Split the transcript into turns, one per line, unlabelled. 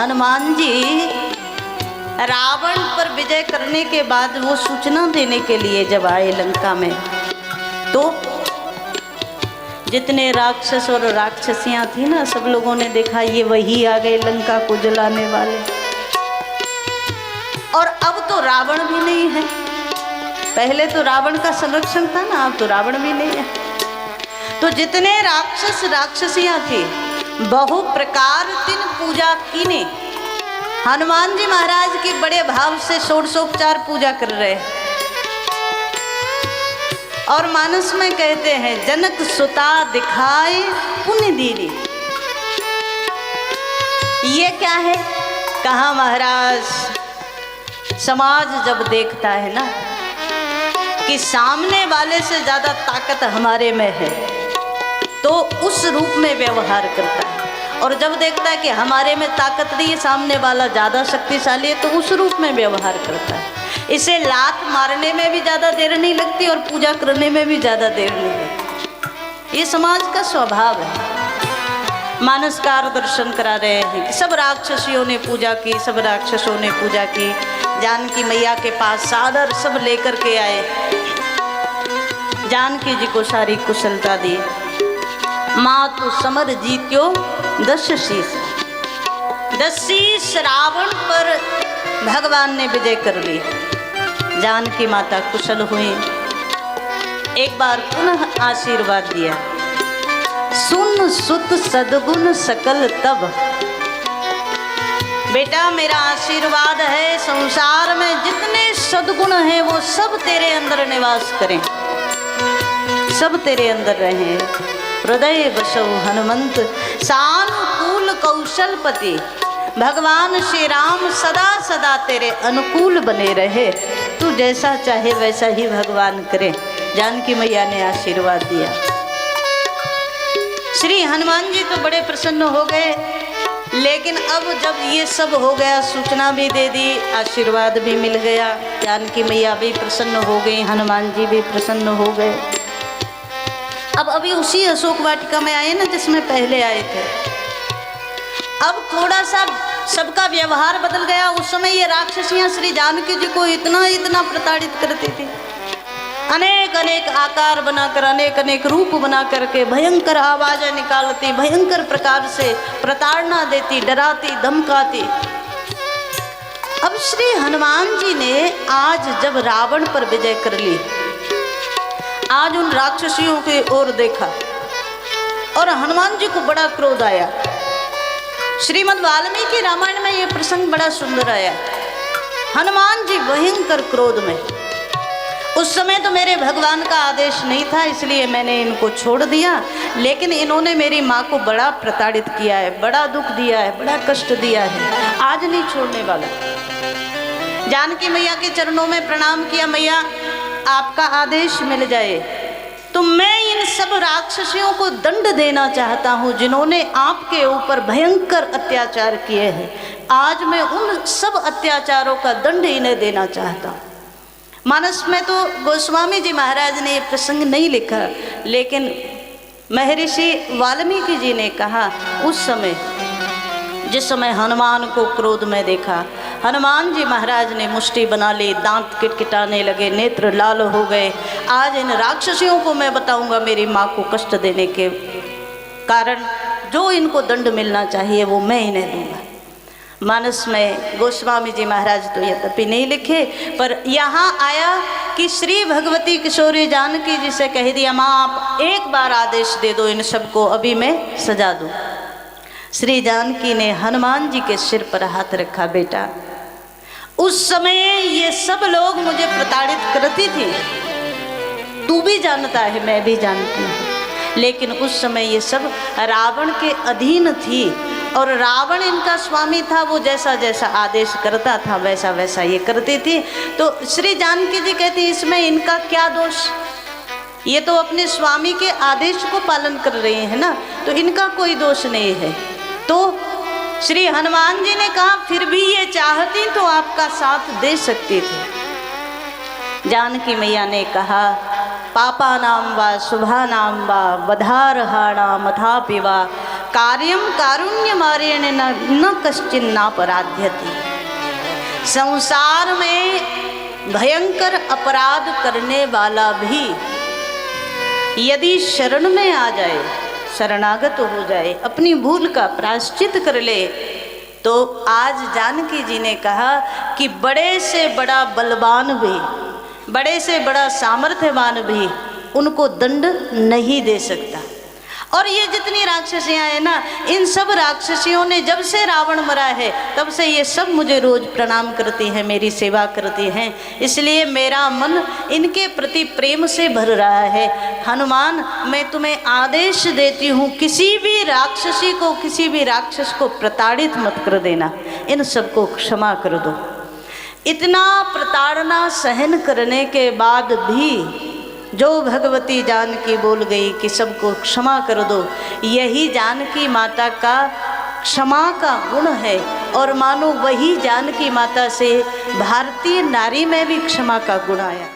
हनुमान जी रावण पर विजय करने के बाद वो सूचना देने के लिए जब आए लंका में, तो जितने राक्षस और राक्षसियां थी ना, सब लोगों ने देखा ये वही आ गए लंका को जलाने वाले। और अब तो रावण भी नहीं है, पहले तो रावण का संरक्षण था ना, अब तो रावण भी नहीं है। तो जितने राक्षस राक्षसियां थी बहु प्रकार तिन पूजा कीने। हनुमान जी महाराज की बड़े भाव से षोडशोपचार पूजा कर रहे हैं। और मानस में कहते हैं जनक सुता दिखाए पुण्य दीनी। ये क्या है? कहा महाराज समाज जब देखता है ना कि सामने वाले से ज्यादा ताकत हमारे में है तो उस रूप में व्यवहार करता है, और जब देखता है कि हमारे में ताकत नहीं है, सामने वाला ज़्यादा शक्तिशाली है, तो उस रूप में व्यवहार करता है। इसे लात मारने में भी ज़्यादा देर नहीं लगती और पूजा करने में भी ज़्यादा देर नहीं लगती। ये समाज का स्वभाव है। मानसकार दर्शन करा रहे हैं कि सब राक्षसियों ने पूजा की, सब राक्षसों ने पूजा की। जानकी मैया के पास सादर सब लेकर के आए, जानकी जी को सारी कुशलता दी। मातु समर जीत्यो दश शीश। 10 शीश रावण पर भगवान ने विजय कर ली। जानकी माता कुशल हुई। एक बार पुनः आशीर्वाद दिया, सुन सुत सद्गुण सकल तब। बेटा मेरा आशीर्वाद है, संसार में जितने सद्गुण हैं वो सब तेरे अंदर निवास करें, सब तेरे अंदर रहें। हृदय बसौ हनुमंत सानुकूल कौशलपति। भगवान श्री राम सदा सदा तेरे अनुकूल बने रहे, तू जैसा चाहे वैसा ही भगवान करे। जानकी मैया ने आशीर्वाद दिया। श्री हनुमान जी तो बड़े प्रसन्न हो गए, लेकिन अब जब ये सब हो गया, सूचना भी दे दी, आशीर्वाद भी मिल गया, जानकी मैया भी प्रसन्न हो गई, हनुमान जी भी प्रसन्न हो गए। अब अभी उसी अशोक वाटिका में आए ना जिसमें पहले आए थे। अब थोड़ा सा सबका व्यवहार बदल गया। उस समय ये राक्षसियां श्री जानकी जी को इतना इतना प्रताड़ित करती थी, अनेक अनेक आकार बनाकर, अनेक अनेक रूप बना करके भयंकर आवाजें निकालती, भयंकर प्रकार से प्रताड़ना देती, डराती, धमकाती। अब श्री हनुमान जी ने आज जब रावण पर विजय कर ली, आज उन राक्षसियों की ओर देखा और हनुमान जी को बड़ा क्रोध आया। श्रीमद् वाल्मीकि रामायण में यह प्रसंग बड़ा सुंदर आया। हनुमान जी भयंकर क्रोध में। उस समय तो मेरे भगवान का आदेश नहीं था, इसलिए मैंने इनको छोड़ दिया, लेकिन इन्होंने मेरी माँ को बड़ा प्रताड़ित किया है, बड़ा दुख दिया है, बड़ा कष्ट दिया है, आज नहीं छोड़ने वाला। जानकी मैया के चरणों में प्रणाम किया, मैया आपका आदेश मिल जाए तो मैं इन सब राक्षसियों को दंड देना चाहता हूँ जिन्होंने आपके ऊपर भयंकर अत्याचार किए हैं। आज मैं उन सब अत्याचारों का दंड इन्हें देना चाहता हूँ। मानस में तो गोस्वामी जी महाराज ने ये प्रसंग नहीं लिखा, लेकिन महर्षि वाल्मीकि जी ने कहा उस समय जिस समय हनुमान को क्रोध में देखा, हनुमान जी महाराज ने मुष्टि बना ली, दांत किटकिटाने लगे, नेत्र लाल हो गए। आज इन राक्षसियों को मैं बताऊंगा मेरी माँ को कष्ट देने के कारण जो इनको दंड मिलना चाहिए वो मैं इन्हें दूंगा। मानस में गोस्वामी जी महाराज तो यद्यपि नहीं लिखे, पर यहाँ आया कि श्री भगवती किशोरी जानकी जी से कह दिया, माँ आप एक बार आदेश दे दो, इन सबको अभी मैं सजा दूँ। श्री जानकी ने हनुमान जी के सिर पर हाथ रखा, बेटा उस समय ये सब लोग मुझे प्रताड़ित करती थी, तू भी जानता है, मैं भी जानती हूँ, लेकिन उस समय ये सब रावण के अधीन थी और रावण इनका स्वामी था। वो जैसा जैसा आदेश करता था वैसा वैसा ये करती थी। तो श्री जानकी जी कहती इसमें इनका क्या दोष, ये तो अपने स्वामी के आदेश को पालन कर रही है ना, तो इनका कोई दोष नहीं है। तो श्री हनुमान जी ने कहा फिर भी ये चाहती तो आपका साथ दे सकती थी। जानकी मैया ने कहा पापा नाम वा शुभा नाम वा वधारहाणा मथापि वा कार्यम कारुण्य मारेण न कश्चिन नापराध्यति। संसार में भयंकर अपराध करने वाला भी यदि शरण में आ जाए, शरणागत हो जाए, अपनी भूल का प्रायश्चित कर ले, तो आज जानकी जी ने कहा कि बड़े से बड़ा बलवान भी, बड़े से बड़ा सामर्थ्यवान भी उनको दंड नहीं दे सकता। और ये जितनी राक्षसियाँ हैं ना, इन सब राक्षसियों ने जब से रावण मरा है तब से ये सब मुझे रोज प्रणाम करती हैं, मेरी सेवा करती हैं, इसलिए मेरा मन इनके प्रति प्रेम से भर रहा है। हनुमान, मैं तुम्हें आदेश देती हूँ, किसी भी राक्षसी को, किसी भी राक्षस को प्रताड़ित मत कर देना, इन सबको क्षमा कर दो। इतना प्रताड़ना सहन करने के बाद भी जो भगवती जानकी बोल गई कि सबको क्षमा कर दो, यही जानकी माता का क्षमा का गुण है। और मानो वही जानकी माता से भारतीय नारी में भी क्षमा का गुण आया।